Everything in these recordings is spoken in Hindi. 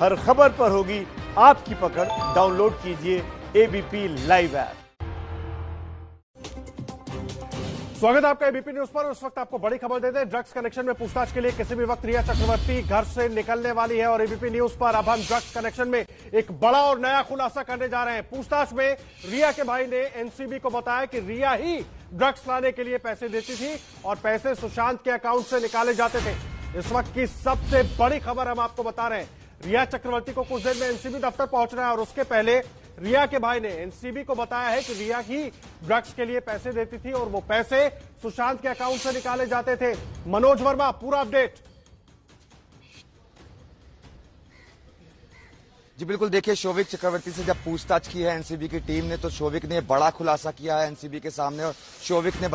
हर खबर पर होगी आपकी पकड़। डाउनलोड कीजिए एबीपी लाइव ऐप। स्वागत है आपका एबीपी न्यूज पर। उस वक्त आपको बड़ी खबर देते हैं। ड्रग्स कनेक्शन में पूछताछ के लिए किसी भी वक्त रिया चक्रवर्ती घर से निकलने वाली है और एबीपी न्यूज पर अब हम ड्रग्स कनेक्शन में एक बड़ा और नया खुलासा करने जा रहे हैं। पूछताछ में रिया के भाई ने एनसीबी को बताया कि रिया ही ड्रग्स लाने के लिए पैसे देती थी और पैसे सुशांत के अकाउंट से निकाले जाते थे। इस वक्त की सबसे बड़ी खबर हम आपको बता रहे हैं। रिया चक्रवर्ती को कुछ देर में एनसीबी दफ्तर पहुंचना है और उसके पहले रिया के भाई ने एनसीबी को बताया है कि रिया ही ड्रग्स के लिए पैसे देती थी और वो पैसे सुशांत के अकाउंट से निकाले जाते थे। मनोज वर्मा, पूरा अपडेट। जी बिल्कुल, देखिए शोभिक चक्रवर्ती से जब पूछताछ की है एनसीबी की टीम ने तो शोभिक ने बड़ा खुलासा किया है एनसीबी के सामने और शोभिक ने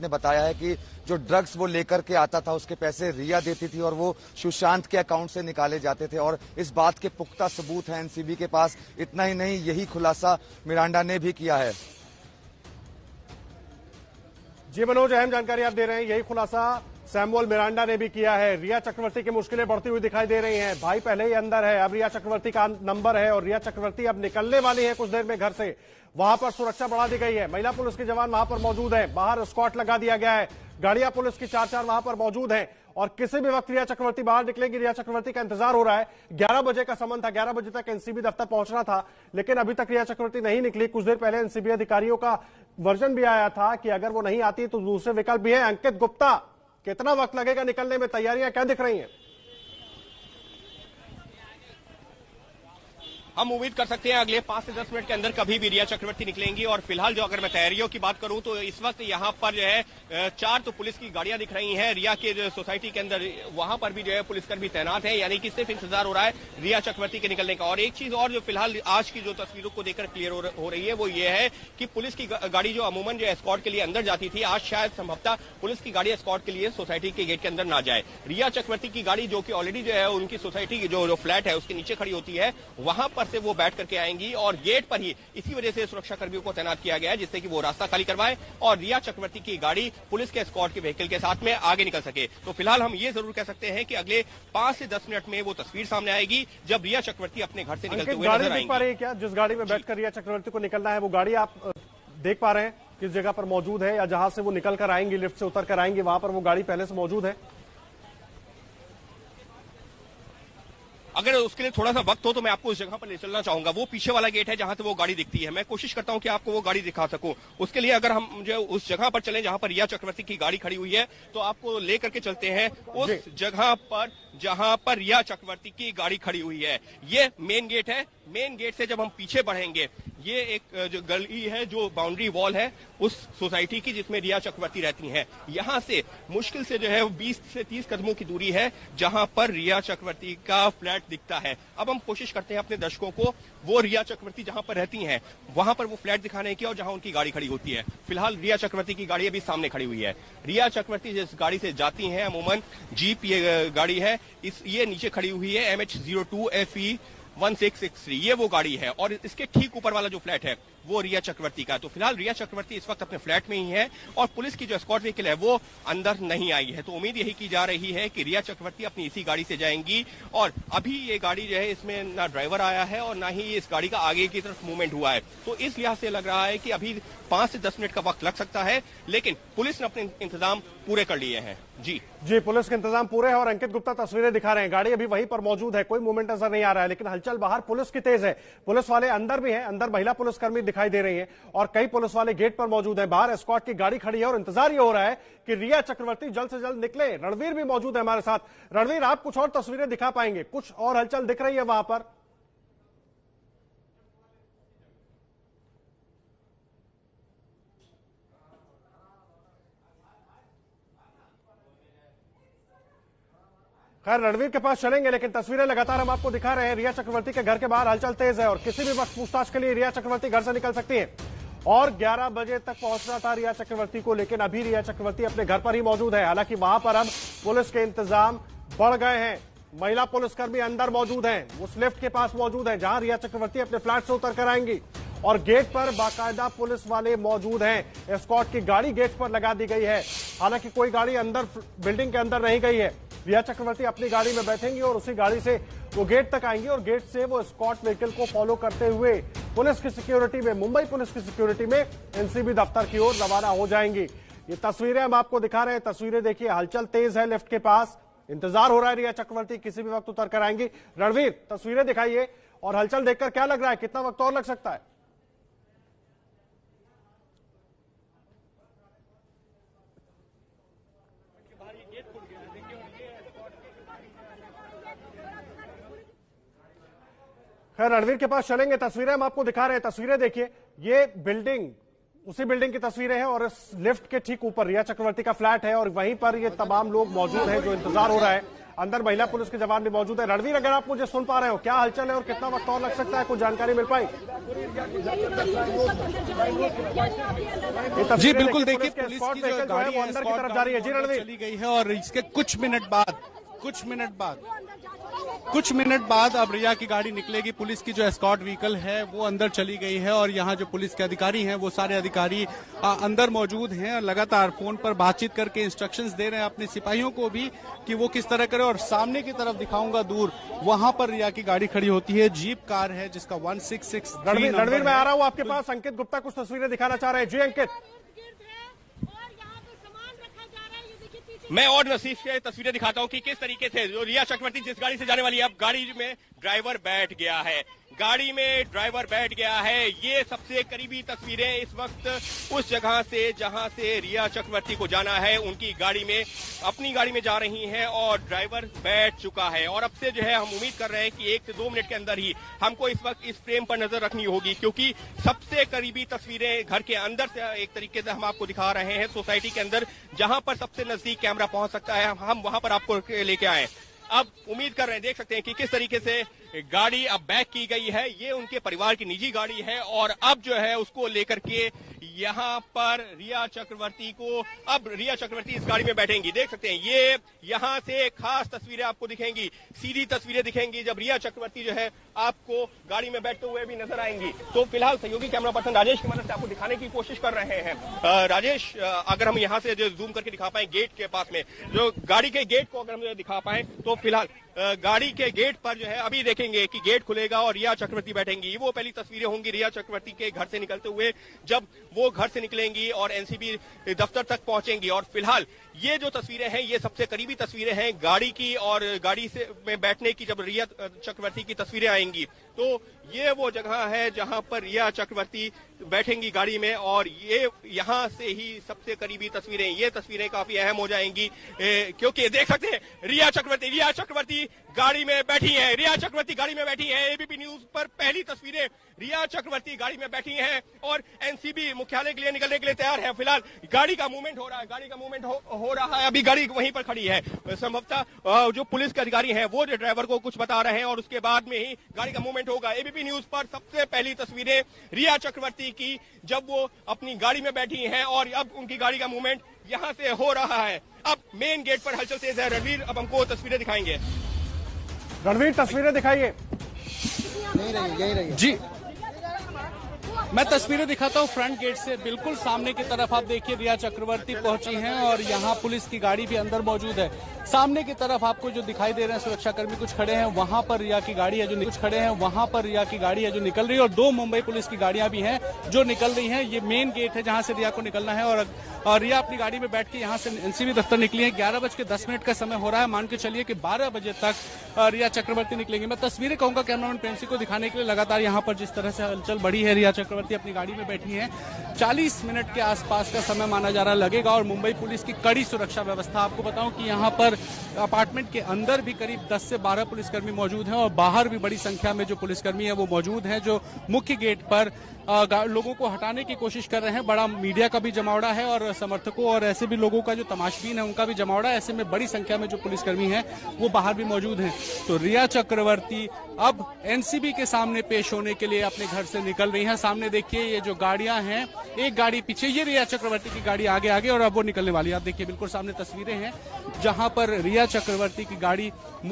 बताया है कि जो ड्रग्स वो लेकर के आता था उसके पैसे रिया देती थी और वो सुशांत के अकाउंट से निकाले जाते थे और इस बात के पुख्ता सबूत हैं एनसीबी के पास। इतना ही नहीं, यही खुलासा मिरांडा ने भी किया है। जी मनोज, अहम जानकारी आप दे रहे हैं। यही खुलासा सैमुअल मिरांडा ने भी किया है। रिया चक्रवर्ती की मुश्किलें बढ़ती हुई दिखाई दे रही हैं। भाई पहले ही अंदर है, अब रिया चक्रवर्ती का नंबर है और रिया चक्रवर्ती अब निकलने वाली है कुछ देर में घर से। वहां पर सुरक्षा बढ़ा दी गई है। महिला पुलिस के जवान वहां पर मौजूद है। बाहर स्क्वाड लगा दिया गया है। गाड़ियां पुलिस की 4-4 वहां पर मौजूद है और किसी भी वक्त रिया चक्रवर्ती बाहर निकलेगी। रिया चक्रवर्ती का इंतजार हो रहा है। 11 बजे का समय था, 11 बजे तक एनसीबी दफ्तर पहुंचना था, लेकिन अभी तक रिया चक्रवर्ती नहीं निकली। कुछ देर पहले एनसीबी अधिकारियों का वर्जन भी आया था कि अगर वो नहीं आती तो दूसरे विकल्प भी है। अंकित गुप्ता, कितना वक्त लगेगा निकलने में? तैयारियां क्या दिख रही हैं? हम उम्मीद कर सकते हैं अगले 5 से 10 मिनट के अंदर कभी भी रिया चक्रवर्ती निकलेंगी। और फिलहाल जो अगर मैं तैयारियों की बात करूं तो इस वक्त यहां पर जो है 4 तो पुलिस की गाड़ियां दिख रही हैं। रिया के जो सोसाइटी के अंदर वहां पर भी जो है पुलिसकर्मी तैनात है, यानी कि सिर्फ इंतजार हो रहा है रिया चक्रवर्ती के निकलने का। और एक चीज और जो फिलहाल आज की जो तस्वीरों को देखकर क्लियर हो रही है वो ये है कि पुलिस की गाड़ी जो अमूमन जो एस्कॉर्ट के लिए अंदर जाती थी, आज शायद संभवतः पुलिस की गाड़ी एस्कॉर्ट के लिए सोसाइटी के गेट के अंदर ना जाए। रिया चक्रवर्ती की गाड़ी जो कि ऑलरेडी जो है उनकी सोसाइटी की जो फ्लैट है उसके नीचे खड़ी होती है, वहां पर से वो बैठ करके आएंगी और गेट पर ही इसी वजह से सुरक्षा कर्मियों को तैनात किया गया है जिससे कि वो रास्ता खाली करवाए और रिया चक्रवर्ती की गाड़ी पुलिस के एस्कॉर्ट के व्हीकल के साथ में आगे निकल सके। तो फिलहाल हम ये जरूर कह सकते हैं कि अगले 5 से 10 मिनट में वो तस्वीर सामने आएगी जब रिया चक्रवर्ती अपने घर से निकलते हुए नजर आएंगी। पा रही है क्या? जिस गाड़ी में बैठकर रिया चक्रवर्ती को निकलना है वो गाड़ी आप देख पा रहे हैं किस जगह पर मौजूद है, या जहां से वो निकल कर आएंगी, लिफ्ट से उतर कर आएंगी, वहां पर वो गाड़ी पहले से मौजूद है? अगर उसके लिए थोड़ा सा वक्त हो तो मैं आपको उस जगह पर ले चलना चाहूंगा। वो पीछे वाला गेट है जहां से वो गाड़ी दिखती है। मैं कोशिश करता हूं कि आपको वो गाड़ी दिखा सकूं। उसके लिए अगर हम जो उस जगह पर चलें जहां पर रिया चक्रवर्ती की गाड़ी खड़ी हुई है तो आपको लेकर के चलते हैं उस जगह पर जहां पर रिया चक्रवर्ती की गाड़ी खड़ी हुई है। ये मेन गेट है। मेन गेट से जब हम पीछे बढ़ेंगे, ये एक जो गली है, जो बाउंड्री वॉल है उस सोसाइटी की जिसमें रिया चक्रवर्ती रहती हैं, यहां से मुश्किल से जो है 20 से 30 कदमों की दूरी है जहां पर रिया चक्रवर्ती का फ्लैट दिखता है। अब हम कोशिश करते हैं अपने दर्शकों को वो रिया चक्रवर्ती जहां पर रहती हैं वहां पर वो फ्लैट दिखाने की और जहां उनकी गाड़ी खड़ी होती है। फिलहाल रिया चक्रवर्ती की गाड़ी अभी सामने खड़ी हुई है। रिया चक्रवर्ती जिस गाड़ी से जाती हैं, अमूमन जीप ये गाड़ी है, ये नीचे खड़ी हुई है MH02 FE 1663, ये वो गाड़ी है और इसके ठीक ऊपर वाला जो फ्लैट है वो रिया चक्रवर्ती का। तो फिलहाल रिया चक्रवर्ती इस वक्त अपने फ्लैट में ही है और पुलिस की जो एस्कॉर्ट व्हीकल है वो अंदर नहीं आई है। तो उम्मीद यही की जा रही है कि रिया चक्रवर्ती अपनी इसी गाड़ी से जाएंगी। और अभी ये गाड़ी जो है इसमें ना ड्राइवर आया है और ना ही इस गाड़ी का आगे की तरफ मूवमेंट हुआ है, तो इस लिहाज से लग रहा है कि अभी 5 से 10 मिनट का वक्त लग सकता है, लेकिन पुलिस ने अपने इंतजाम पूरे कर लिए हैं। जी पुलिस के इंतजाम पूरे हैं और अंकित गुप्ता तस्वीरें दिखा रहे हैं। गाड़ी अभी वहीं पर मौजूद है, कोई मूवमेंट नजर नहीं आ रहा है, लेकिन हलचल बाहर पुलिस की तेज है। पुलिस वाले अंदर भी हैं, अंदर महिला पुलिसकर्मी दिखाई दे रही है और कई पुलिस वाले गेट पर मौजूद है। बाहर एस्कॉर्ट की गाड़ी खड़ी है और इंतजार ये हो रहा है कि रिया चक्रवर्ती जल्द से जल्द निकले। रणवीर भी मौजूद है हमारे साथ। रणवीर, आप कुछ और तस्वीरें दिखा पाएंगे? कुछ और हलचल दिख रही है वहां पर? खैर रणवीर के पास चलेंगे, लेकिन तस्वीरें लगातार हम आपको दिखा रहे हैं। रिया चक्रवर्ती के घर के बाहर हलचल तेज है और किसी भी वक्त पूछताछ के लिए रिया चक्रवर्ती घर से निकल सकती है और 11 बजे तक पहुंचना था रिया चक्रवर्ती को, लेकिन अभी रिया चक्रवर्ती अपने घर पर ही मौजूद है। हालांकि वहां पर अब पुलिस के इंतजाम बढ़ गए हैं। महिला पुलिसकर्मी अंदर मौजूद हैं, उस लिफ्ट के पास मौजूद है जहां रिया चक्रवर्ती अपने फ्लैट से उतर कर आएंगी और गेट पर बाकायदा पुलिस वाले मौजूद हैं। एस्कॉर्ट की गाड़ी गेट पर लगा दी गई है। हालांकि कोई गाड़ी अंदर बिल्डिंग के अंदर नहीं गई है। रिया चक्रवर्ती अपनी गाड़ी में बैठेंगी और उसी गाड़ी से वो गेट तक आएंगी और गेट से वो एस्कॉर्ट व्हीकल को फॉलो करते हुए पुलिस की सिक्योरिटी में, मुंबई पुलिस की सिक्योरिटी में एनसीबी दफ्तर की ओर रवाना हो जाएंगी। ये तस्वीरें हम आपको दिखा रहे हैं। तस्वीरें देखिए, हलचल तेज है लिफ्ट के पास, इंतजार हो रहा है रिया चक्रवर्ती किसी भी वक्त उतर कर आएंगी। रणवीर, तस्वीरें दिखाइए और हलचल देखकर क्या लग रहा है, कितना वक्त और लग सकता है? खैर, रणवीर के पास चलेंगे। तस्वीरें हम आपको दिखा रहे हैं। तस्वीरें देखिए, ये बिल्डिंग, उसी बिल्डिंग की तस्वीरें हैं और इस लिफ्ट के ठीक ऊपर रिया चक्रवर्ती का फ्लैट है और वहीं पर ये तमाम लोग मौजूद हैं जो इंतजार हो रहा है। अंदर महिला पुलिस के जवान भी मौजूद है। रणवीर, अगर आप मुझे सुन पा रहे हो, क्या हलचल है और कितना वक्त और लग सकता है, कुछ जानकारी मिल पाई? जी बिल्कुल, देखिए पुलिस की जो गाड़ी है अंदर की तरफ जा रही है। जी रणवीर, चली गई है और इसके कुछ मिनट बाद अब रिया की गाड़ी निकलेगी। पुलिस की जो एस्कॉर्ट व्हीकल है वो अंदर चली गई है और यहाँ जो पुलिस के अधिकारी हैं वो सारे अधिकारी अंदर मौजूद हैं और लगातार फोन पर बातचीत करके इंस्ट्रक्शंस दे रहे हैं अपने सिपाहियों को भी कि वो किस तरह करे। और सामने की तरफ दिखाऊंगा दूर, वहां पर रिया की गाड़ी खड़ी होती है, जीप कार है जिसका 1663 रणवीर मैं आ रहा हूँ आपके पास। अंकित गुप्ता कुछ तस्वीरें दिखाना चाह रहे हैं। जी अंकित। मैं और नसीफ से तस्वीरें दिखाता हूं कि किस तरीके से जो रिया चक्रवर्ती जिस गाड़ी से जाने वाली है, अब गाड़ी में ड्राइवर बैठ गया है। गाड़ी में ड्राइवर बैठ गया है। ये सबसे करीबी तस्वीरें इस वक्त उस जगह से जहां से रिया चक्रवर्ती को जाना है, उनकी गाड़ी में, अपनी गाड़ी में जा रही हैं और ड्राइवर बैठ चुका है। और अब से जो है हम उम्मीद कर रहे हैं कि 1 से 2 मिनट के अंदर ही हमको इस वक्त इस फ्रेम पर नजर रखनी होगी, क्योंकि सबसे करीबी तस्वीरें घर के अंदर से एक तरीके से हम आपको दिखा रहे हैं, सोसाइटी के अंदर जहां पर सबसे नजदीक कैमरा पहुंच सकता है, हम वहां पर आपको लेके आए। अब उम्मीद कर रहे हैं, देख सकते हैं कि किस तरीके से गाड़ी अब बैक की गई है। ये उनके परिवार की निजी गाड़ी है और अब जो है उसको लेकर के यहाँ पर रिया चक्रवर्ती को, अब रिया चक्रवर्ती इस गाड़ी में बैठेंगी। देख सकते हैं ये यहाँ से खास तस्वीरें आपको दिखेंगी, सीधी तस्वीरें दिखेंगी जब रिया चक्रवर्ती जो है आपको गाड़ी में बैठते हुए भी नजर आएंगी। तो फिलहाल सहयोगी कैमरा पर्सन राजेश की मदद से आपको दिखाने की कोशिश कर रहे हैं। राजेश, अगर हम यहाँ से जो जूम करके दिखा पाए गेट के पास में, जो गाड़ी के गेट को अगर हम दिखा पाए, तो फिलहाल गाड़ी के गेट पर जो है अभी देखेंगे कि गेट खुलेगा और रिया चक्रवर्ती बैठेंगी। वो पहली तस्वीरें होंगी रिया चक्रवर्ती के घर से निकलते हुए, जब वो घर से निकलेंगी और एनसीबी दफ्तर तक पहुंचेंगी। और फिलहाल ये जो तस्वीरें हैं ये सबसे करीबी तस्वीरें हैं गाड़ी की, और गाड़ी से में बैठने की जब रिया चक्रवर्ती की तस्वीरें आएंगी तो ये वो जगह है जहां पर रिया चक्रवर्ती बैठेंगी गाड़ी में। और ये यहां से ही सबसे करीबी तस्वीरें, ये तस्वीरें काफी अहम हो जाएंगी, क्योंकि देख सकते हैं रिया चक्रवर्ती गाड़ी में बैठी हैं। रिया चक्रवर्ती गाड़ी में बैठी हैं। एबीपी न्यूज पर पहली तस्वीरें, रिया चक्रवर्ती गाड़ी में बैठी हैं और एनसीबी मुख्यालय के लिए निकलने के लिए तैयार है। फिलहाल गाड़ी का मूवमेंट हो रहा है, गाड़ी का मूवमेंट हो रहा है। अभी गाड़ी वहीं पर खड़ी है। संभवतः जो पुलिस के अधिकारी हैं वो जो ड्राइवर को कुछ बता रहे हैं और उसके बाद में ही गाड़ी का मूवमेंट होगा। एबीपी न्यूज पर सबसे पहली तस्वीरें रिया चक्रवर्ती की, जब वो अपनी गाड़ी में बैठी हैं और अब उनकी गाड़ी का मूवमेंट यहां से हो रहा है। अब मेन गेट पर हलचल तेज है। रणवीर अब हमको तस्वीरें दिखाएंगे। रणवीर, तस्वीरें दिखाइए। यही रही जी, मैं तस्वीरें दिखाता हूँ फ्रंट गेट से। बिल्कुल सामने की तरफ आप देखिए रिया चक्रवर्ती पहुंची हैं और यहाँ पुलिस की गाड़ी भी अंदर मौजूद है। सामने की तरफ आपको जो दिखाई दे रहे हैं सुरक्षाकर्मी कुछ खड़े हैं, वहां पर रिया की गाड़ी है जो निकल रही है और 2 मुंबई पुलिस की गाड़ियां भी हैं जो निकल रही हैं। ये मेन गेट है जहां से रिया को निकलना है और रिया अपनी गाड़ी में बैठ के यहाँ से एनसीबी दफ्तर निकली है। 11:10 का समय हो रहा है। मान के चलिए कि 12 बजे तक रिया चक्रवर्ती निकलेंगी। मैं तस्वीरें कहूंगा कैमरामैन प्रेंसी को दिखाने के लिए। लगातार यहाँ पर जिस तरह से हलचल बढ़ी है, रिया चक्रवर्ती अपनी गाड़ी में बैठी है। 40 मिनट के आसपास का समय माना जा रहा लगेगा और मुंबई पुलिस की कड़ी सुरक्षा व्यवस्था। आपको बताऊं कि यहाँ पर अपार्टमेंट के अंदर भी करीब 10 से 12 पुलिसकर्मी मौजूद हैं और बाहर भी बड़ी संख्या में जो पुलिसकर्मी है वो मौजूद हैं, जो मुख्य गेट पर लोगों को हटाने की कोशिश कर रहे हैं। बड़ा मीडिया का भी जमावड़ा है और समर्थकों और ऐसे भी लोगों का जो तमाशबीन है उनका भी जमावड़ा है। ऐसे में बड़ी संख्या में जो पुलिसकर्मी हैं वो बाहर भी मौजूद हैं। तो रिया चक्रवर्ती अब एनसीबी के सामने पेश होने के लिए अपने घर से निकल रही हैं। सामने देखिए ये जो गाड़ियां हैं, एक गाड़ी पीछे, ये रिया चक्रवर्ती की गाड़ी आगे और अब वो निकलने वाली है। आप देखिए बिल्कुल सामने तस्वीरें हैं जहां पर रिया चक्रवर्ती की गाड़ी,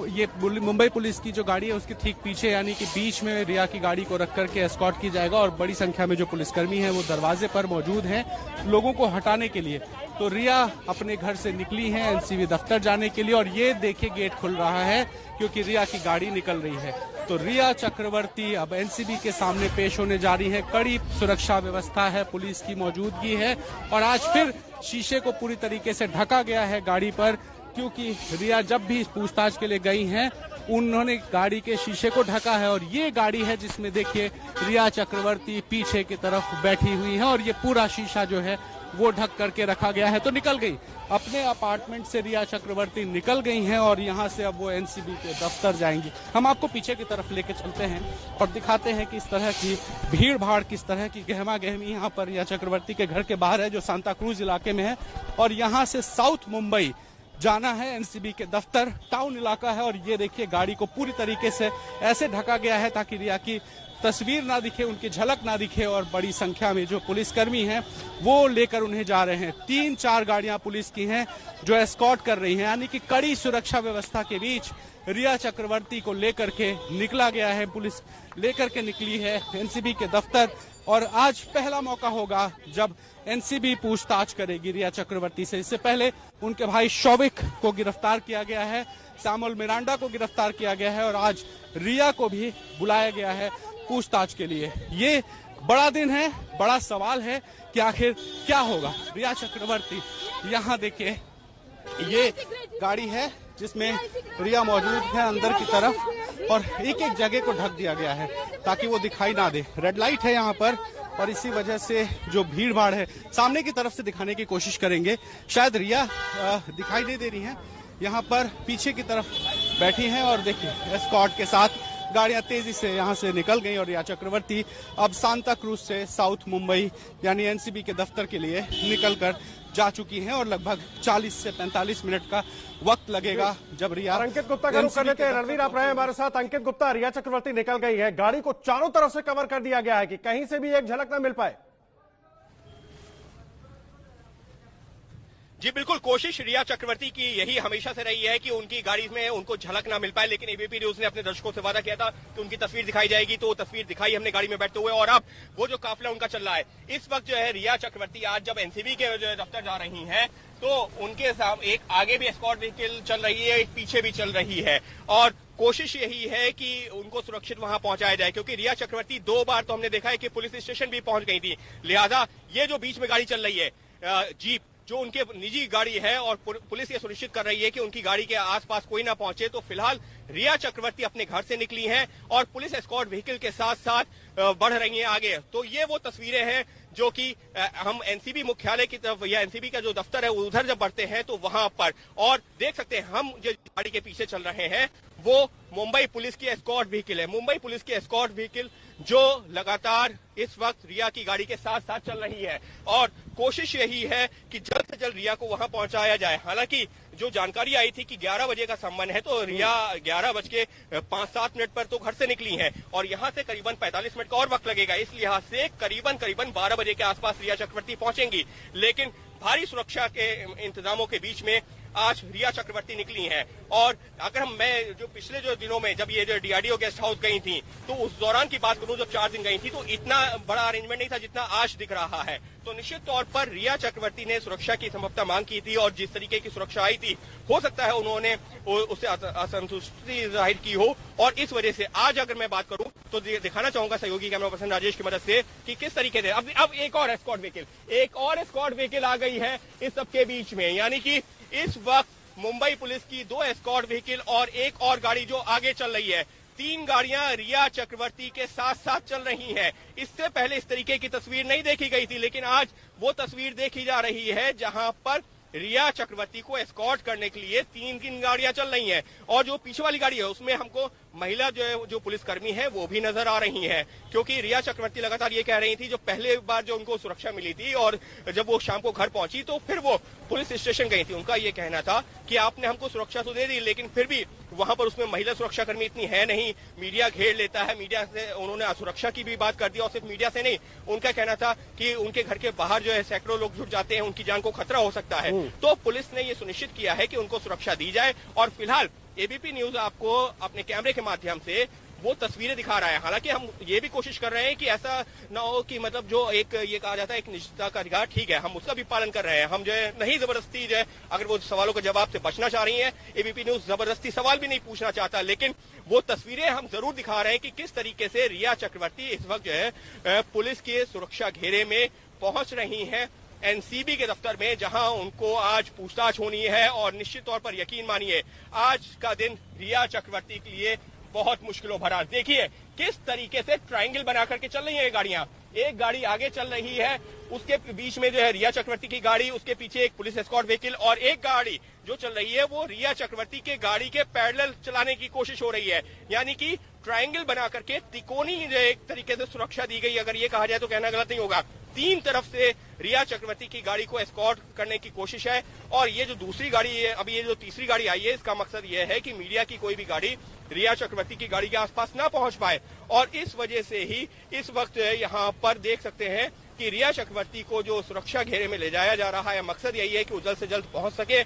ये मुंबई पुलिस की जो गाड़ी है उसके ठीक पीछे यानी कि बीच में रिया की गाड़ी को रख करके एस्कॉर्ट की जाएगा और बड़ी संख्या में जो पुलिसकर्मी हैं वो दरवाजे पर मौजूद हैं लोगों को हटाने के लिए। तो रिया अपने घर से निकली हैं एनसीबी दफ्तर जाने के लिए और ये देखिए गेट खुल रहा है क्योंकि रिया की गाड़ी निकल रही है। तो रिया चक्रवर्ती अब एनसीबी के सामने पेश होने जा रही है। कड़ी सुरक्षा व्यवस्था है, पुलिस की मौजूदगी है और आज फिर शीशे को पूरी तरीके से ढका गया है गाड़ी पर, क्योंकि रिया जब भी पूछताछ के लिए गई हैं उन्होंने गाड़ी के शीशे को ढका है। और ये गाड़ी है जिसमें देखिए रिया चक्रवर्ती पीछे की तरफ बैठी हुई है और ये पूरा शीशा जो है वो ढक करके रखा गया है। तो निकल गई अपने अपार्टमेंट से रिया चक्रवर्ती निकल गई हैं और यहाँ से अब वो एनसीबी के दफ्तर जाएंगी। हम आपको पीछे की तरफ लेके चलते हैं और दिखाते हैं कि इस तरह की भीड़ भाड़, किस तरह की गहमा गहमी यहाँ पर रिया चक्रवर्ती के घर के बाहर है जो सांता क्रूज इलाके में है। और यहाँ से साउथ मुंबई जाना है एनसीबी के दफ्तर, टाउन इलाका है। और ये देखिए गाड़ी को पूरी तरीके से ऐसे ढका गया है ताकि रिया की तस्वीर ना दिखे, उनकी झलक ना दिखे। और बड़ी संख्या में जो पुलिसकर्मी हैं वो लेकर उन्हें जा रहे हैं। 3-4 गाड़ियां पुलिस की हैं जो एस्कॉर्ट कर रही हैं, यानी कि कड़ी सुरक्षा व्यवस्था के बीच रिया चक्रवर्ती को लेकर के निकला गया है। पुलिस लेकर के निकली है एनसीबी के दफ्तर और आज पहला मौका होगा जब एनसीबी पूछताछ करेगी रिया चक्रवर्ती से। इससे पहले उनके भाई शौविक को गिरफ्तार किया गया है, सैमुअल मिरांडा को गिरफ्तार किया गया है और आज रिया को भी बुलाया गया है पूछताछ के लिए। ये बड़ा दिन है, बड़ा सवाल है कि आखिर क्या होगा। रिया चक्रवर्ती, यहाँ देखिए ये गाड़ी है जिसमें रिया मौजूद है अंदर की तरफ और एक एक जगह को ढक दिया गया है ताकि वो दिखाई ना दे। रेड लाइट है यहाँ पर और इसी वजह से जो भीड़ भाड़ है सामने की तरफ से दिखाने की कोशिश करेंगे। शायद रिया दिखाई नहीं दे रही है, यहाँ पर पीछे की तरफ बैठी हैं और देखिए एस्कॉर्ट के साथ गाड़ियां तेजी से यहां से निकल गई और रिया चक्रवर्ती अब सांता क्रूज से साउथ मुंबई यानी एनसीबी के दफ्तर के लिए निकलकर जा चुकी हैं और लगभग 40 से 45 मिनट का वक्त लगेगा जब रिया। अंकित गुप्ता का रुख कर लेते हैं। रणवीर आप रहे हमारे साथ। अंकित गुप्ता, रिया चक्रवर्ती निकल गई है, गाड़ी को चारों तरफ से कवर कर दिया गया है कि कहीं से भी एक झलक ना मिल पाए। जी बिल्कुल, कोशिश रिया चक्रवर्ती की यही हमेशा से रही है कि उनकी गाड़ी में उनको झलक ना मिल पाए, लेकिन एबीपी न्यूज ने अपने दर्शकों से वादा किया था कि उनकी तस्वीर दिखाई जाएगी, तो वो तस्वीर दिखाई हमने गाड़ी में बैठते हुए। और अब वो जो काफिला उनका चल रहा है इस वक्त जो है, रिया चक्रवर्ती आज जब एनसीबी के जो दफ्तर जा रही हैं तो उनके साथ एक आगे भी एस्कॉर्ट व्हीकल चल रही है, एक पीछे भी चल रही है और कोशिश यही है कि उनको सुरक्षित वहां पहुंचाया जाए, क्योंकि रिया चक्रवर्ती 2 बार तो हमने देखा है कि पुलिस स्टेशन भी पहुंच गई थी। लिहाजा ये जो बीच में गाड़ी चल रही है जीप, जो उनके निजी गाड़ी है और पुलिस ये सुनिश्चित कर रही है कि उनकी गाड़ी के आसपास कोई ना पहुंचे। तो फिलहाल रिया चक्रवर्ती अपने घर से निकली हैं और पुलिस एस्कॉर्ट व्हीकल के साथ साथ बढ़ रही हैं आगे। तो ये वो तस्वीरें हैं जो कि हम एनसीबी मुख्यालय की तरफ या एनसीबी का जो दफ्तर है उधर जब बढ़ते हैं तो वहां पर, और देख सकते हैं हम जो गाड़ी के पीछे चल रहे हैं वो मुंबई पुलिस की एस्कॉर्ट व्हीकल है। मुंबई पुलिस की एस्कॉर्ट व्हीकल जो लगातार इस वक्त रिया की गाड़ी के साथ साथ चल रही है और कोशिश यही है कि जल्द से जल्द रिया को वहां पहुंचाया जाए। हालांकि जो जानकारी आई थी कि 11 बजे का संबंध है, तो रिया 11:05-7 पर तो घर से निकली हैं और यहां से करीबन 45 मिनट का और वक्त लगेगा। इस लिहाज से करीबन 12 बजे के आसपास रिया चक्रवर्ती पहुंचेंगी, लेकिन भारी सुरक्षा के इंतजामों के बीच में आज रिया चक्रवर्ती निकली हैं। और अगर मैं जो पिछले जो दिनों में जब ये जो डीआरडीओ गेस्ट हाउस गई थी तो उस दौरान की बात करूं, जब 4 दिन गई थी तो इतना बड़ा अरेंजमेंट नहीं था जितना आज दिख रहा है। तो निश्चित तौर पर रिया चक्रवर्ती ने सुरक्षा की संभवतः मांग की थी और जिस तरीके की सुरक्षा आई थी हो सकता है उन्होंने उससे असंतुष्टि जाहिर की हो, और इस वजह से आज अगर मैं बात करूं तो दिखाना चाहूंगा सहयोगी कैमरा पर्सन राजेश की मदद से कि किस तरीके से अब एक और एस्कॉर्ट व्हीकल आ गई है इस सबके बीच में। यानी कि इस वक्त मुंबई पुलिस की 2 एस्कॉर्ट व्हीकल और एक और गाड़ी जो आगे चल रही है, 3 गाड़ियां रिया चक्रवर्ती के साथ साथ चल रही हैं। इससे पहले इस तरीके की तस्वीर नहीं देखी गई थी, लेकिन आज वो तस्वीर देखी जा रही है जहां पर रिया चक्रवर्ती को एस्कॉर्ट करने के लिए 3 गाड़ियां चल रही हैं और जो पीछे वाली गाड़ी है उसमें हमको महिला जो पुलिसकर्मी है वो भी नजर आ रही हैं, क्योंकि रिया चक्रवर्ती लगातार ये कह रही थी जो पहले बार जो उनको सुरक्षा मिली थी और जब वो शाम को घर पहुंची तो फिर वो पुलिस स्टेशन गई थी। उनका ये कहना था कि आपने हमको सुरक्षा तो दे दी, लेकिन फिर भी वहां पर उसमें महिला सुरक्षाकर्मी इतनी है नहीं, मीडिया घेर लेता है। मीडिया से उन्होंने असुरक्षा की भी बात कर दी और सिर्फ मीडिया से नहीं, उनका कहना था कि उनके घर के बाहर जो है सैकड़ों लोग जुट जाते हैं, उनकी जान को खतरा हो सकता है। तो पुलिस ने ये सुनिश्चित किया है कि उनको सुरक्षा दी जाए और फिलहाल एबीपी न्यूज आपको अपने कैमरे के माध्यम से वो तस्वीरें दिखा रहा है। हालांकि हम ये भी कोशिश कर रहे हैं कि ऐसा ना हो कि मतलब जो एक ये कहा जाता है एक निजता का अधिकार, ठीक है, हम उसका भी पालन कर रहे हैं। हम जो है नहीं जबरदस्ती जो है, अगर वो सवालों के जवाब से बचना चाह रही है, एबीपी न्यूज जबरदस्ती सवाल भी नहीं पूछना चाहता, लेकिन वो तस्वीरें हम जरूर दिखा रहे हैं कि किस तरीके से रिया चक्रवर्ती इस वक्त जो है पुलिस के सुरक्षा घेरे में पहुंच रही है एनसीबी के दफ्तर में, जहां उनको आज पूछताछ होनी है। और निश्चित तौर पर यकीन मानिए आज का दिन रिया चक्रवर्ती के लिए बहुत मुश्किलों भरा। देखिए किस तरीके से ट्रायंगल बना करके चल रही है ये गाड़ियां। एक गाड़ी आगे चल रही है, उसके बीच में जो है रिया चक्रवर्ती की गाड़ी, उसके पीछे एक पुलिस एस्कॉर्ट व्हीकल, और एक गाड़ी जो चल रही है वो रिया चक्रवर्ती के गाड़ी के पैरेलल चलाने की कोशिश हो रही है। यानी कि ट्रायंगल बना करके तिकोनी जो एक तरीके से सुरक्षा दी गई, अगर ये कहा जाए तो कहना गलत नहीं होगा। तीन तरफ से रिया चक्रवर्ती की गाड़ी को एस्कॉर्ट करने की कोशिश है। और ये जो दूसरी गाड़ी है, अभी ये जो तीसरी गाड़ी आई है, इसका मकसद ये है कि मीडिया की कोई भी गाड़ी रिया चक्रवर्ती की गाड़ी के आसपास ना पहुंच पाए। और इस वजह से ही इस वक्त यहाँ पर देख सकते हैं कि रिया चक्रवर्ती को जो सुरक्षा घेरे में ले जाया जा रहा है, मकसद यही है कि वो जल्द से जल्द पहुंच सके।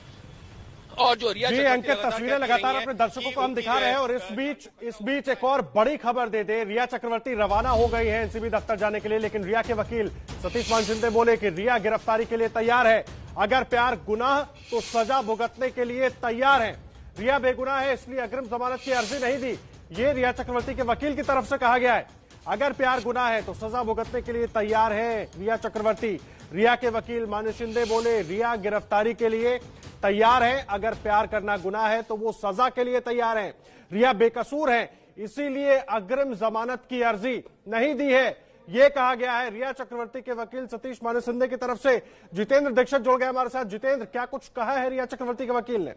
और जो रिया अंकित तस्वीरें लगातार अपने दर्शकों को हम दिखा रहे हैं। और इस बीच एक और बड़ी खबर दे दे, रिया चक्रवर्ती रवाना हो गई है एनसीबी दफ्तर जाने के लिए, लेकिन रिया के वकील सतीश मान शिंदे बोले कि रिया गिरफ्तारी के लिए तैयार है। अगर प्यार गुनाह तो सजा भुगतने के लिए तैयार है। रिया बेगुनाह है इसलिए अग्रिम जमानत की अर्जी नहीं दी, ये रिया चक्रवर्ती के वकील की तरफ से कहा गया है। अगर प्यार गुनाह है तो सजा भुगतने के लिए तैयार है रिया चक्रवर्ती। रिया के वकील मानु शिंदे बोले रिया गिरफ्तारी के लिए तैयार है, अगर प्यार करना गुनाह है तो वो सजा के लिए तैयार है। रिया बेकसूर है इसीलिए अग्रिम जमानत की अर्जी नहीं दी है, ये कहा गया है रिया चक्रवर्ती के वकील सतीश मानु शिंदे की तरफ से। जितेंद्र दीक्षित जुड़ गए हमारे साथ। जितेंद्र, क्या कुछ कहा है रिया चक्रवर्ती के वकील ने?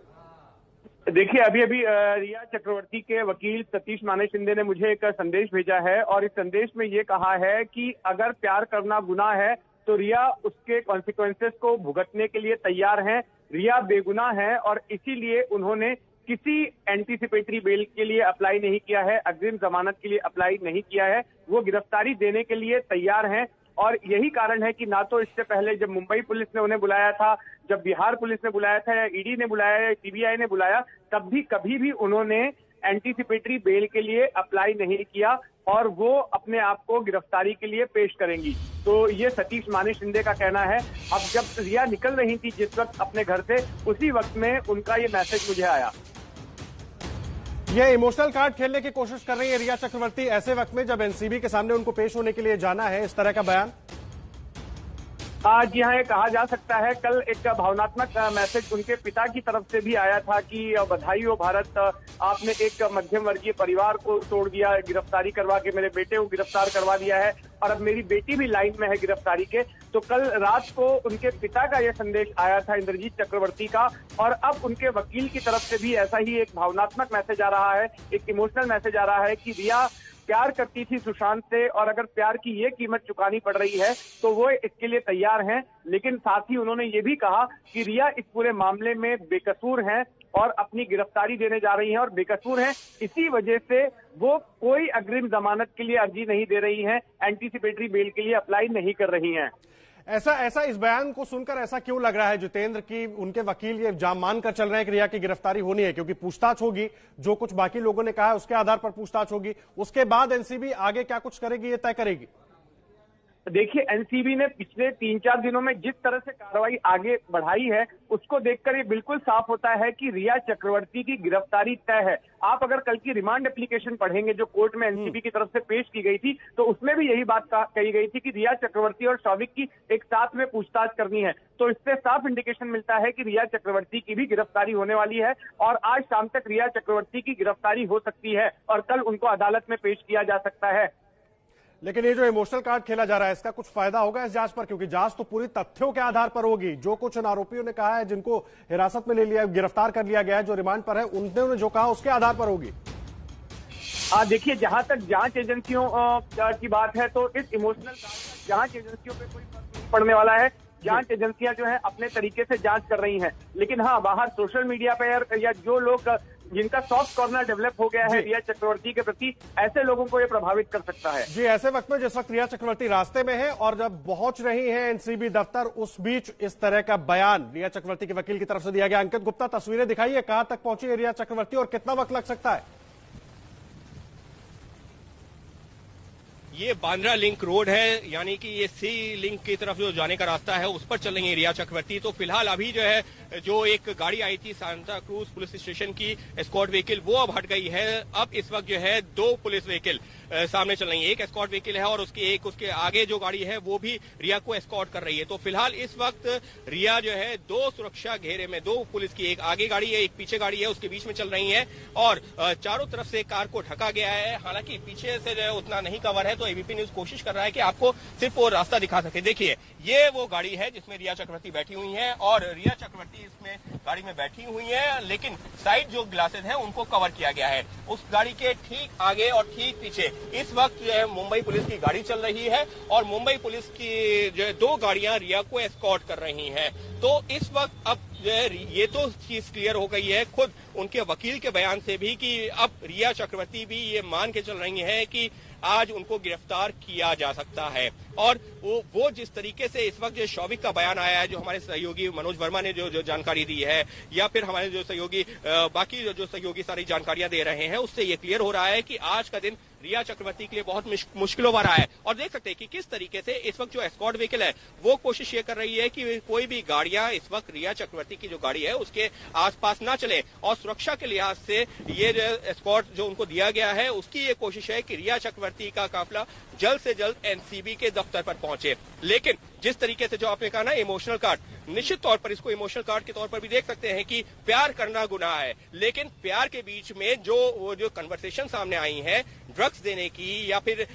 देखिए, अभी रिया चक्रवर्ती के वकील सतीश माने शिंदे ने मुझे एक संदेश भेजा है और इस संदेश में ये कहा है कि अगर प्यार करना गुनाह है तो रिया उसके कॉन्सिक्वेंसेस को भुगतने के लिए तैयार हैं। रिया बेगुनाह है और इसीलिए उन्होंने किसी एंटीसिपेटरी बेल के लिए अप्लाई नहीं किया है, अग्रिम जमानत के लिए अप्लाई नहीं किया है। वो गिरफ्तारी देने के लिए तैयार हैं और यही कारण है कि ना तो इससे पहले जब मुंबई पुलिस ने उन्हें बुलाया था, जब बिहार पुलिस ने बुलाया था, या ईडी ने बुलाया या सीबीआई ने बुलाया, तब भी कभी भी उन्होंने एंटीसिपेटरी बेल के लिए अप्लाई नहीं किया और वो अपने आप को गिरफ्तारी के लिए पेश करेंगी। तो ये सतीश माने शिंदे का कहना है। अब जब रिया निकल रही थी जिस वक्त अपने घर से, उसी वक्त में उनका ये मैसेज मुझे आया। ये इमोशनल कार्ड खेलने की कोशिश कर रही है रिया चक्रवर्ती ऐसे वक्त में जब एनसीबी के सामने उनको पेश होने के लिए जाना है, इस तरह का बयान। जी हाँ, ये कहा जा सकता है। कल एक भावनात्मक मैसेज उनके पिता की तरफ से भी आया था कि बधाई हो भारत, आपने एक मध्यम वर्गीय परिवार को तोड़ दिया, गिरफ्तारी करवा के मेरे बेटे को गिरफ्तार करवा दिया है और अब मेरी बेटी भी लाइन में है गिरफ्तारी के। तो कल रात को उनके पिता का यह संदेश आया था इंद्रजीत चक्रवर्ती का, और अब उनके वकील की तरफ से भी ऐसा ही एक भावनात्मक मैसेज आ रहा है, एक इमोशनल मैसेज आ रहा है कि रिया प्यार करती थी सुशांत से और अगर प्यार की ये कीमत चुकानी पड़ रही है तो वो इसके लिए तैयार हैं। लेकिन साथ ही उन्होंने ये भी कहा कि रिया इस पूरे मामले में बेकसूर हैं और अपनी गिरफ्तारी देने जा रही हैं और बेकसूर हैं, इसी वजह से वो कोई अग्रिम जमानत के लिए अर्जी नहीं दे रही हैं, एंटीसिपेटरी बेल के लिए अप्लाई नहीं कर रही हैं। ऐसा इस बयान को सुनकर ऐसा क्यों लग रहा है जितेंद्र की उनके वकील ये जाम मान कर चल रहे हैं कि रिया की गिरफ्तारी होनी है? क्योंकि पूछताछ होगी, जो कुछ बाकी लोगों ने कहा है उसके आधार पर पूछताछ होगी, उसके बाद एनसीबी आगे क्या कुछ करेगी ये तय करेगी। देखिए, एनसीबी ने पिछले 3-4 दिनों में जिस तरह से कार्रवाई आगे बढ़ाई है उसको देखकर ये बिल्कुल साफ होता है कि रिया चक्रवर्ती की गिरफ्तारी तय है। आप अगर कल की रिमांड एप्लीकेशन पढ़ेंगे जो कोर्ट में एनसीबी की तरफ से पेश की गई थी, तो उसमें भी यही बात कही गई थी कि रिया चक्रवर्ती और शौविक की एक साथ में पूछताछ करनी है। तो इससे साफ इंडिकेशन मिलता है कि रिया चक्रवर्ती की भी गिरफ्तारी होने वाली है और आज शाम तक रिया चक्रवर्ती की गिरफ्तारी हो सकती है और कल उनको अदालत में पेश किया जा सकता है। लेकिन ये जो इमोशनल कार्ड खेला जा रहा है, इसका कुछ फायदा होगा इस जांच पर? क्योंकि जांच तो पूरी तथ्यों के आधार पर होगी। जो कुछ इन आरोपियों ने कहा है, जिनको हिरासत में ले लिया, गिरफ्तार कर लिया गया है, जो रिमांड पर है, उन्होंने जो कहा उसके आधार पर होगी। देखिए, जहां तक जांच एजेंसियों की बात है तो इस इमोशनल कार्ड जांच एजेंसियों पे कोई फर्क नहीं पड़ने वाला है। जांच एजेंसियां जो है अपने तरीके से जांच कर रही हैं, लेकिन हाँ, बाहर सोशल मीडिया पे या जो लोग जिनका सॉफ्ट कॉर्नर डेवलप हो गया है रिया चक्रवर्ती के प्रति, ऐसे लोगों को ये प्रभावित कर सकता है। जी, ऐसे वक्त में जिस वक्त रिया चक्रवर्ती रास्ते में है और जब पहुंच रही है एनसीबी दफ्तर, उस बीच इस तरह का बयान रिया चक्रवर्ती के वकील की तरफ से दिया गया। अंकित गुप्ता, तस्वीरें दिखाइए, कहां तक पहुंची है रिया चक्रवर्ती और कितना वक्त लग सकता है? ये बांद्रा लिंक रोड है, यानी कि ये सी लिंक की तरफ जो जाने का रास्ता है उस पर चल रही है रिया चक्रवर्ती। तो फिलहाल अभी जो है जो एक गाड़ी आई थी सांता क्रूज पुलिस स्टेशन की एस्कॉर्ट व्हीकल, वो अब हट गई है। अब इस वक्त जो है 2 पुलिस व्हीकल सामने चल रही है। एक एस्कॉर्ट व्हीकल है और उसके आगे जो गाड़ी है वो भी रिया को एस्कॉर्ट कर रही है। तो फिलहाल इस वक्त रिया जो है 2 सुरक्षा घेरे में, 2 पुलिस की, एक आगे गाड़ी है एक पीछे गाड़ी है, उसके बीच में चल रही है और चारों तरफ से कार को ढका गया है। हालांकि पीछे से जो है उतना नहीं कवर है, तो एबीपी न्यूज कोशिश कर रहा है कि आपको सिर्फ वो रास्ता दिखा सके। देखिए ये वो गाड़ी है जिसमें रिया चक्रवर्ती बैठी हुई है और रिया चक्रवर्ती इसमें गाड़ी में बैठी हुई है, लेकिन साइड जो ग्लासेस हैं उनको कवर किया गया है। उस गाड़ी के ठीक आगे और ठीक पीछे इस वक्त जो है मुंबई पुलिस की गाड़ी चल रही है और मुंबई पुलिस की जो है 2 गाड़ियां रिया को एस्कॉर्ट कर रही हैं। तो इस वक्त अब जो है ये तो चीज क्लियर हो गई है खुद उनके वकील के बयान से भी कि अब रिया चक्रवर्ती भी ये मान के चल रही है कि आज उनको गिरफ्तार किया जा सकता है। और वो जिस तरीके से इस वक्त जो शौविक का बयान आया है, जो हमारे सहयोगी मनोज वर्मा ने जो जानकारी दी है, या फिर हमारे जो सहयोगी बाकी जो सहयोगी सारी जानकारियां दे रहे हैं, उससे ये क्लियर हो रहा है कि आज का दिन रिया चक्रवर्ती के लिए बहुत मुश्किलों भरा है। और देख सकते हैं कि किस तरीके से इस वक्त जो एस्कॉर्ट व्हीकल है वो कोशिश ये कर रही है कि कोई भी गाड़ियां इस वक्त रिया चक्रवर्ती की जो गाड़ी है उसके आसपास ना चले। और सुरक्षा के लिहाज से ये जो एस्कॉर्ट जो उनको दिया गया है उसकी ये कोशिश है कि रिया चक्रवर्ती का काफिला जल्द से जल्द एनसीबी के दफ्तर पर पहुंचे। लेकिन जिस तरीके से जो आपने कहा ना इमोशनल कार्ड, निश्चित तौर पर इसको इमोशनल कार्ड के तौर पर भी देख सकते हैं कि प्यार करना गुनाह है, लेकिन प्यार के बीच में जो कन्वर्सेशन सामने आई है ड्रग्स देने की या फिर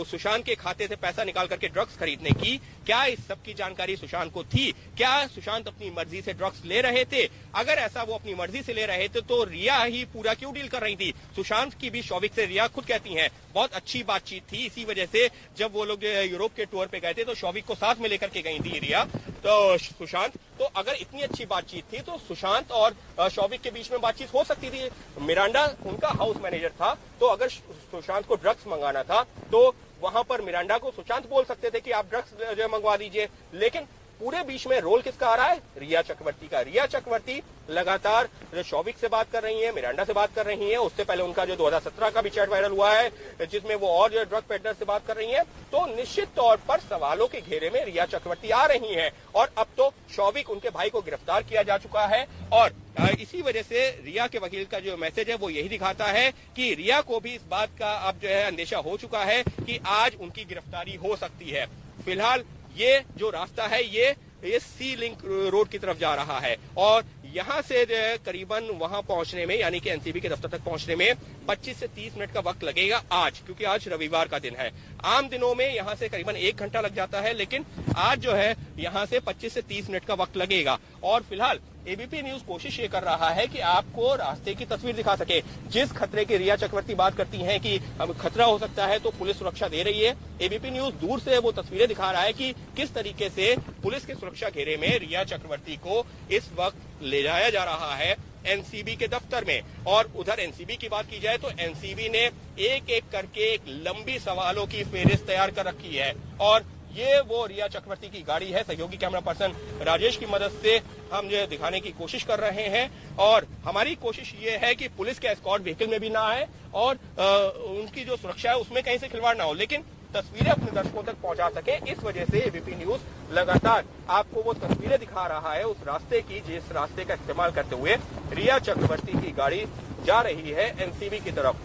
सुशांत के खाते से पैसा निकाल करके ड्रग्स खरीदने की, क्या इस सब की जानकारी सुशांत को थी? क्या सुशांत अपनी मर्जी से ड्रग्स ले रहे थे? अगर ऐसा वो अपनी मर्जी से ले रहे थे तो रिया ही पूरा क्यों डील कर रही थी? सुशांत की भी शौविक से रिया खुद कहती हैं बहुत अच्छी बातचीत थी। इसी वजह से जब वो लोग यूरोप के टूर पे गए थे तो शौविक को साथ में लेकर के गई थी रिया तो सुशांत। तो अगर इतनी अच्छी बातचीत थी तो सुशांत और शौविक के बीच में बातचीत हो सकती थी। मिरांडा उनका हाउस मैनेजर था, तो अगर सुशांत को ड्रग्स मंगाना था तो वहां पर मिरांडा को सुशांत बोल सकते थे कि आप ड्रग्स जो मंगवा दीजिए। लेकिन पूरे बीच में रोल किसका आ रहा है? रिया चक्रवर्ती का। रिया चक्रवर्ती लगातार शौविक से बात कर रही है, मिरांडा से बात कर रही है। उससे पहले उनका जो 2017 का भी चैट वायरल हुआ है जिसमें वो और जो ड्रग पेडलर से बात कर रही है। तो निश्चित तौर पर सवालों के घेरे में रिया चक्रवर्ती आ रही है और अब तो शौविक उनके भाई को गिरफ्तार किया जा चुका है। और इसी वजह से रिया के वकील का जो मैसेज है वो यही दिखाता है कि रिया को भी इस बात का अब जो है अंदेशा हो चुका है कि आज उनकी गिरफ्तारी हो सकती है। फिलहाल ये जो रास्ता है ये सी लिंक रोड की तरफ जा रहा है और यहाँ से करीबन वहां पहुंचने में, यानी कि एनसीबी के दफ्तर तक पहुंचने में 25 से 30 मिनट का वक्त लगेगा आज, क्योंकि आज रविवार का दिन है। आम दिनों में यहाँ से करीबन 1 घंटा लग जाता है, लेकिन आज जो है यहाँ से 25 से 30 मिनट का वक्त लगेगा। और फिलहाल एबीपी न्यूज कोशिश ये कर रहा है कि आपको रास्ते की तस्वीर दिखा सके। जिस खतरे की रिया चक्रवर्ती बात करती हैं कि अब खतरा हो सकता है तो पुलिस सुरक्षा दे रही है, एबीपी न्यूज दूर से वो तस्वीरें दिखा रहा है कि किस तरीके से पुलिस के सुरक्षा घेरे में रिया चक्रवर्ती को इस वक्त ले जाया जा रहा है एनसीबी के दफ्तर में। और उधर एनसीबी की बात की जाए तो एनसीबी ने एक एक करके एक लंबी सवालों की फेहरिस्त तैयार कर रखी है और ये वो रिया चक्रवर्ती की गाड़ी है। सहयोगी कैमरा पर्सन राजेश की मदद से हम ये दिखाने की कोशिश कर रहे हैं और हमारी कोशिश ये है कि पुलिस के एस्कॉर्ट व्हीकल में भी ना आए और उनकी जो सुरक्षा है उसमें कहीं से खिलवाड़ ना हो, लेकिन तस्वीरें अपने दर्शकों तक पहुंचा सके। इस वजह से एबीपी न्यूज लगातार आपको वो तस्वीरें दिखा रहा है उस रास्ते की जिस रास्ते का इस्तेमाल करते हुए रिया चक्रवर्ती की गाड़ी जा रही है एनसीबी की तरफ।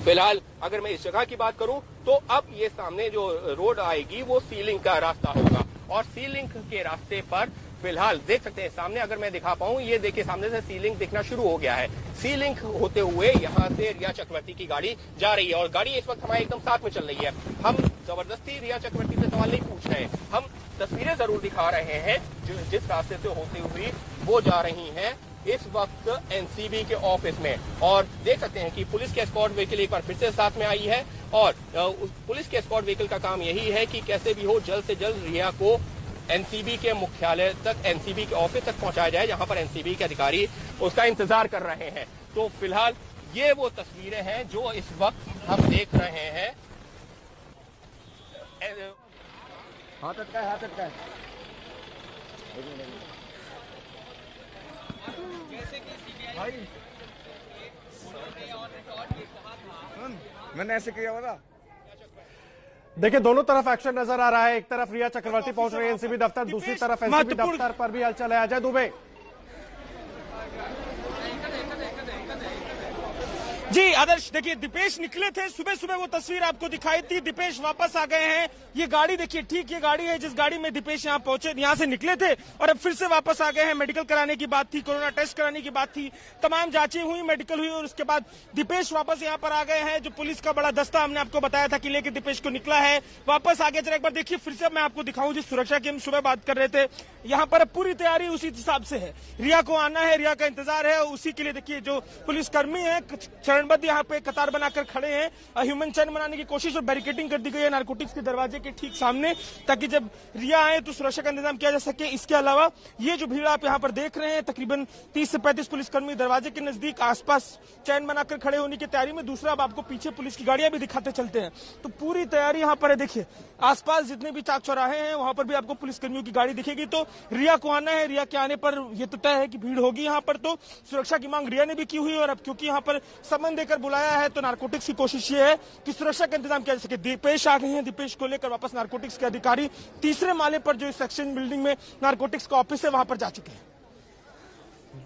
फिलहाल अगर मैं इस जगह की बात करूं तो अब ये सामने जो रोड आएगी वो सी लिंक का रास्ता होगा और सी लिंक के रास्ते पर फिलहाल देख सकते हैं सामने, अगर मैं दिखा पाऊं, ये देखिए सामने से सी लिंक दिखना शुरू हो गया है। सी लिंक होते हुए यहाँ से रिया चक्रवर्ती की गाड़ी जा रही है और गाड़ी इस वक्त हमारे एकदम साथ में चल रही है। हम जबरदस्ती रिया चक्रवर्ती से सवाल नहीं पूछ रहे, हम तस्वीरें जरूर दिखा रहे हैं जिस रास्ते से होती हुई वो जा रही हैं इस वक्त एनसीबी के ऑफिस में। और देख सकते हैं कि पुलिस के एस्कॉर्ट व्हीकल एक बार फिर से साथ में आई है और पुलिस के एस्कॉर्ट व्हीकल का काम यही है कि कैसे भी हो जल्द से जल्द रिया को एनसीबी के मुख्यालय तक, एनसीबी के ऑफिस तक पहुंचाया जाए जहां पर एनसीबी के अधिकारी उसका इंतजार कर रहे हैं। तो फिलहाल ये वो तस्वीरें हैं जो इस वक्त हम देख रहे हैं। हाथ अटका है। मैंने ऐसे किया होगा। देखिए दोनों तरफ एक्शन नजर आ रहा है। एक तरफ रिया चक्रवर्ती पहुंच रही है एनसीबी दफ्तर, दूसरी तरफ एनसीबी दफ्तर पर भी हलचल है। अजय दुबे। जी आदर्श, देखिए दीपेश निकले थे सुबह सुबह, वो तस्वीर आपको दिखाई थी। दीपेश वापस आ गए हैं। ये गाड़ी देखिए, ठीक ये गाड़ी है जिस गाड़ी में दीपेश यहाँ पहुंचे, यहाँ से निकले थे और अब फिर से वापस आ गए हैं। मेडिकल कराने की बात थी, कोरोना टेस्ट कराने की बात थी, तमाम जांचें हुई, मेडिकल हुई और उसके बाद दीपेश वापस यहाँ पर आ गए हैं। जो पुलिस का बड़ा दस्ता हमने आपको बताया था कि लेके दीपेश को निकला है, वापस आ गया। जरा एक बार देखिए फिर से मैं आपको दिखाऊं, जिस सुरक्षा की हम सुबह बात कर रहे थे, यहाँ पर पूरी तैयारी उसी हिसाब से है। रिया को आना है, रिया का इंतजार है, उसी के लिए देखिए जो पुलिसकर्मी है चरणबद्ध यहाँ पे कतार बनाकर खड़े हैं। ह्यूमन चैन बनाने की कोशिश और बैरिकेडिंग कर दी गई है नारकोटिक्स के दरवाजे के ठीक सामने, ताकि जब रिया आए तो सुरक्षा का इंतजाम किया जा सके। इसके अलावा ये जो भीड़ आप यहाँ पर देख रहे हैं, तकरीबन 30 से 35 पुलिसकर्मी दरवाजे के नजदीक आसपास चैन बनाकर खड़े होने की तैयारी में। दूसरा अब आपको पीछे पुलिस की गाड़ियां भी दिखाते चलते हैं, तो पूरी तैयारी यहाँ पर है। देखिए आसपास जितने भी चाक चौराहे हैं वहां पर भी आपको पुलिसकर्मियों की गाड़ी दिखेगी। तो रिया को आना है, रिया के आने पर यह तो तय है कि भीड़ होगी यहाँ पर। तो सुरक्षा की मांग रिया ने भी की हुई और अब क्योंकि यहाँ पर समन देकर बुलाया है तो नारकोटिक्स की कोशिश ये है कि सुरक्षा का इंतजाम किया जा सके। दीपेश आ गए हैं, दीपेश को लेकर वापस नारकोटिक्स के अधिकारी तीसरे माले पर जो सेक्शन बिल्डिंग में नारकोटिक्स का ऑफिस है वहां पर जा चुके हैं।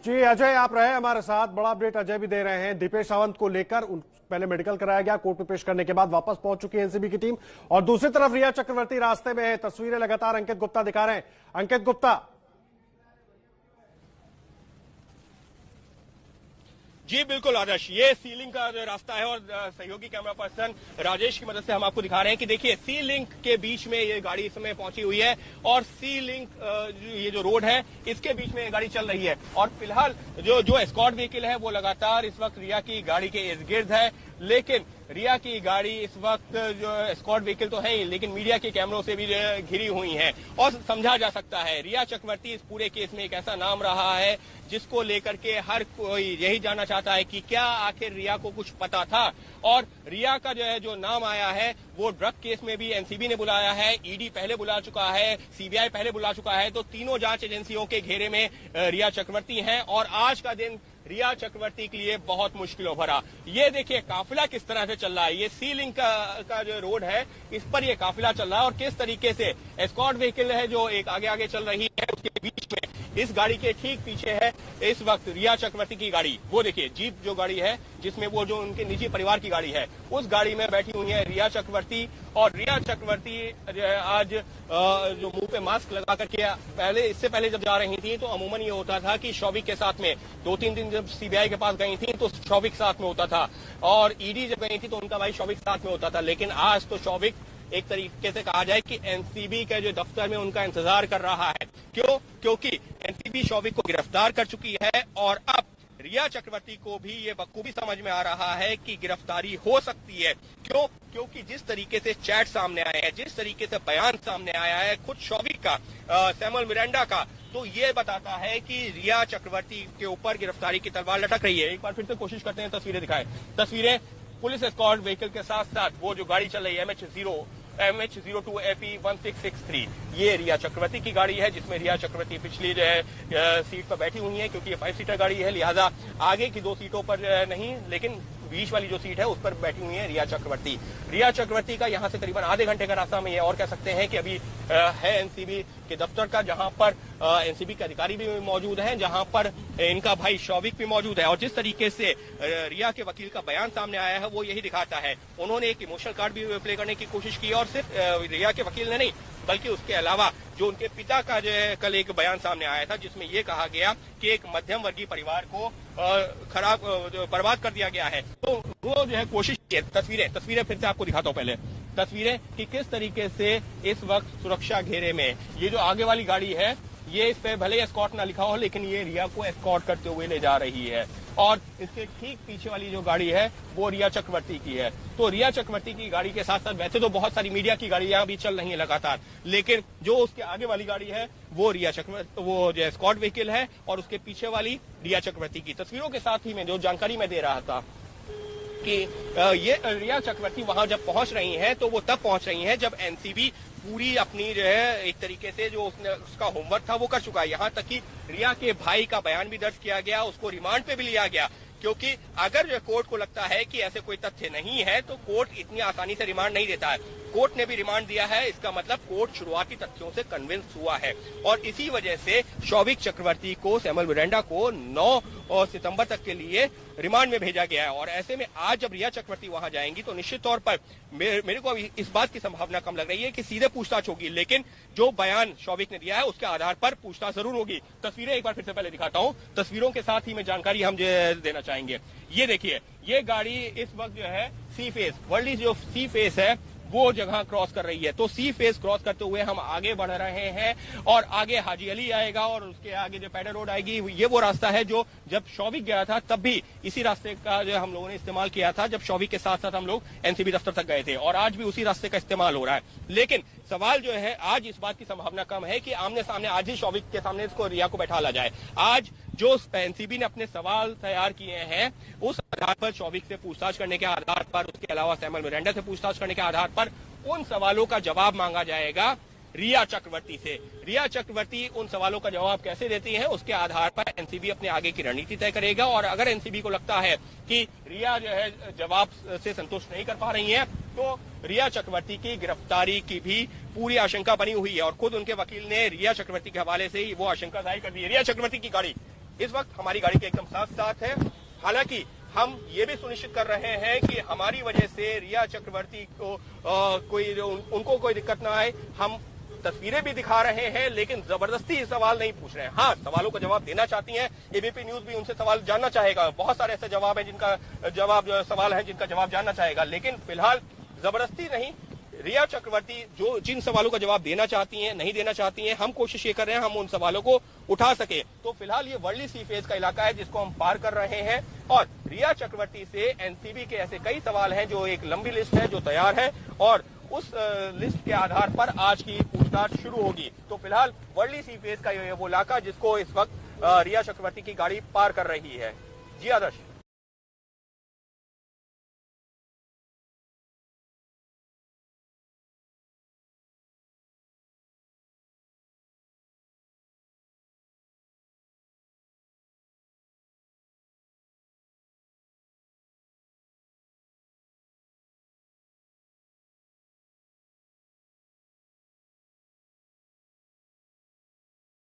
जी अजय आप रहे हमारे साथ, बड़ा अपडेट अजय भी दे रहे हैं। दीपेश सावंत को लेकर पहले मेडिकल कराया गया, कोर्ट में पेश करने के बाद वापस पहुंच चुकी है एनसीबी की टीम और दूसरी तरफ रिया चक्रवर्ती रास्ते में है। तस्वीरें लगातार अंकित गुप्ता दिखा रहे हैं। अंकित गुप्ता। जी बिल्कुल आदर्श, ये सी लिंक का जो रास्ता है और सहयोगी कैमरा पर्सन राजेश की मदद से हम आपको दिखा रहे हैं कि देखिए सी लिंक के बीच में ये गाड़ी इस समय पहुंची हुई है और सी लिंक ये जो रोड है इसके बीच में ये गाड़ी चल रही है और फिलहाल जो एस्कॉर्ट व्हीकल है वो लगातार इस वक्त रिया की गाड़ी के इर्द गिर्द है। लेकिन रिया की गाड़ी इस वक्त जो एस्कॉर्ट व्हीकल तो है ही, लेकिन मीडिया के कैमरों से भी घिरी हुई है और समझा जा सकता है रिया चक्रवर्ती इस पूरे केस में एक ऐसा नाम रहा है जिसको लेकर के हर कोई यही जानना चाहता है कि क्या आखिर रिया को कुछ पता था। और रिया का जो है जो नाम आया है वो ड्रग केस में भी एनसीबी ने बुलाया है, ईडी पहले बुला चुका है, सीबीआई पहले बुला चुका है। तो तीनों जांच एजेंसियों के घेरे में रिया चक्रवर्ती हैं और आज का दिन रिया चक्रवर्ती के लिए बहुत मुश्किलों भरा। ये देखिए काफिला किस तरह से चल रहा है, ये सी लिंक का जो रोड है इस पर ये काफिला चल रहा है और किस तरीके से एस्कॉर्ट व्हीकल है जो एक आगे आगे चल रही है उसके बीच में इस गाड़ी के ठीक पीछे है इस वक्त रिया चक्रवर्ती की गाड़ी। वो देखिए जीप जो गाड़ी है जिसमें वो जो उनके निजी परिवार की गाड़ी है उस गाड़ी में बैठी हुई है रिया चक्रवर्ती। और रिया चक्रवर्ती आज जो मुंह पे मास्क लगा करके इससे पहले जब जा रही थी तो अमूमन ये होता था कि शौविक के साथ में 2-3 दिन जब सीबीआई के पास गई थी तो शौविक साथ में होता था और ईडी जब गई थी तो उनका भाई शौविक साथ में होता था। लेकिन आज तो शौविक एक तरीके से कहा जाए कि एनसीबी के जो दफ्तर में उनका इंतजार कर रहा है। क्यों? क्योंकि एनसीबी शौविक को गिरफ्तार कर चुकी है और अब रिया चक्रवर्ती को भी ये बखूबी समझ में आ रहा है कि गिरफ्तारी हो सकती है। क्यों? क्योंकि जिस तरीके से चैट सामने आए हैं, जिस तरीके से बयान सामने आया है खुद शौविक का, सैमुअल मिरांडा का, तो ये बताता है कि रिया चक्रवर्ती के ऊपर गिरफ्तारी की तलवार लटक रही है। एक बार फिर से कोशिश करते हैं, तस्वीरें दिखाएं। तस्वीरें पुलिस एस्कॉर्ट व्हीकल के साथ साथ वो जो गाड़ी चल रही है MH02 FE 1663, ये रिया चक्रवर्ती की गाड़ी है जिसमें रिया चक्रवर्ती पिछली जो है सीट पर बैठी हुई है क्योंकि ये 5 सीटर गाड़ी है, लिहाजा आगे की 2 सीटों पर नहीं लेकिन बीच वाली जो सीट है उस पर बैठी हुई है रिया चक्रवर्ती। रिया चक्रवर्ती का यहाँ से करीबन आधे घंटे का रास्ता में ये और कह सकते हैं कि अभी है एनसीबी के दफ्तर का, जहां पर एनसीबी के अधिकारी भी मौजूद हैं, जहां पर इनका भाई शौविक भी मौजूद है। और जिस तरीके से रिया के वकील का बयान सामने आया है वो यही दिखाता है। उन्होंने एक इमोशनल कार्ड भी प्ले करने की कोशिश की और सिर्फ रिया के वकील ने नहीं बल्कि उसके अलावा जो उनके पिता का जो है कल एक बयान सामने आया था जिसमें ये कहा गया कि एक मध्यम वर्गीय परिवार को बर्बाद कर दिया गया है। तो वो जो है कोशिश की। तस्वीरें फिर से आपको दिखाता हूँ पहले तस्वीरें कि किस तरीके से इस वक्त सुरक्षा घेरे में ये जो आगे वाली गाड़ी है ये इस पे भले एस्कॉर्ट ना लिखा हो लेकिन ये रिया को एस्कॉर्ट करते हुए ले जा रही है और इसके ठीक पीछे वाली जो गाड़ी है वो रिया चक्रवर्ती की है। तो रिया चक्रवर्ती की गाड़ी के साथ साथ वैसे तो बहुत सारी मीडिया की गाड़ियां भी चल रही हैं लगातार, लेकिन जो उसके आगे वाली गाड़ी है वो रिया चक्रवर्ती, वो जो एस्कॉर्ट व्हीकल है और उसके पीछे वाली रिया चक्रवर्ती की। तस्वीरों के साथ ही में जो जानकारी मैं दे रहा था कि ये रिया चक्रवर्ती वहां जब पहुंच रही हैं तो वो तब पहुंच रही हैं जब एनसीबी पूरी अपनी जो है एक तरीके से जो उसका होमवर्क था वो कर चुका है। यहाँ तक कि रिया के भाई का बयान भी दर्ज किया गया, उसको रिमांड पे भी लिया गया क्योंकि अगर कोर्ट को लगता है कि ऐसे कोई तथ्य नहीं है तो कोर्ट इतनी आसानी से रिमांड नहीं देता है। कोर्ट ने भी रिमांड दिया है, इसका मतलब कोर्ट शुरुआती तथ्यों से कन्विंस हुआ है और इसी वजह से शौविक चक्रवर्ती को, सैमुअल मिरांडा को 9 सितंबर तक के लिए रिमांड में भेजा गया है। और ऐसे में आज जब रिया चक्रवर्ती वहां जाएंगी तो निश्चित तौर पर मेरे को अभी इस बात की संभावना कम लग रही है कि सीधे पूछताछ होगी, लेकिन जो बयान शौविक ने दिया है उसके आधार पर पूछताछ जरूर होगी। तस्वीरें एक बार फिर से पहले दिखाता हूं, तस्वीरों के साथ ही मैं जानकारी हम देना चाहेंगे। ये देखिए, ये गाड़ी इस वक्त जो है सी फेस, वर्ल्ड जो सी फेस है वो जगह क्रॉस कर रही है। तो सी फेस क्रॉस करते हुए हम आगे बढ़ रहे हैं और आगे हाजी अली आएगा और उसके आगे जो पैडर रोड आएगी, ये वो रास्ता है जो जब शौविक गया था तब भी इसी रास्ते का जो हम लोगों ने इस्तेमाल किया था, जब शौविक के साथ साथ हम लोग एनसीबी दफ्तर तक गए थे और आज भी उसी रास्ते का इस्तेमाल हो रहा है। लेकिन सवाल जो है, आज इस बात की संभावना कम है कि आमने सामने आज ही शौविक के सामने इसको रिया को बैठा ला जाए। आज जो एनसीबी ने अपने सवाल तैयार किए हैं उस आधार पर, शौविक से पूछताछ करने के आधार पर, उसके अलावा सैमुअल मिरांडा से पूछताछ करने के आधार पर उन सवालों का जवाब मांगा जाएगा रिया चक्रवर्ती से। रिया चक्रवर्ती उन सवालों का जवाब कैसे देती है उसके आधार पर एनसीबी अपने आगे की रणनीति तय करेगा और अगर एनसीबी को लगता है कि रिया जो है जवाब से संतुष्ट नहीं कर पा रही है तो रिया चक्रवर्ती की गिरफ्तारी की भी पूरी आशंका बनी हुई है और खुद उनके वकील ने रिया चक्रवर्ती के हवाले से ही वो आशंका जाहिर कर दी है। रिया चक्रवर्ती की गाड़ी इस वक्त हमारी गाड़ी के एकदम साथ साथ है। हालांकि हम ये भी सुनिश्चित कर रहे हैं कि हमारी वजह से रिया चक्रवर्ती को उनको कोई दिक्कत ना आए। हम तस्वीरें भी दिखा रहे हैं लेकिन जबरदस्ती सवाल नहीं पूछ रहे हैं। हाँ, सवालों का जवाब देना चाहती हैं, एबीपी न्यूज भी उनसे सवाल जानना चाहेगा। बहुत सारे ऐसे जवाब हैं जिनका सवाल है जिनका जवाब जानना चाहेगा, लेकिन फिलहाल जबरदस्ती नहीं। रिया चक्रवर्ती जो जिन सवालों का जवाब देना चाहती हैं, नहीं देना चाहती हैं, हम कोशिश ये कर रहे हैं हम उन सवालों को उठा सके। तो फिलहाल ये वर्ली सी फेस का इलाका है जिसको हम पार कर रहे हैं और रिया चक्रवर्ती से एनसीबी के ऐसे कई सवाल हैं जो एक लंबी लिस्ट है जो तैयार है और उस लिस्ट के आधार पर आज की पूछताछ शुरू होगी। तो फिलहाल वर्ली सी फेस का ये वो इलाका जिसको इस वक्त रिया चक्रवर्ती की गाड़ी पार कर रही है। जी आदर्श।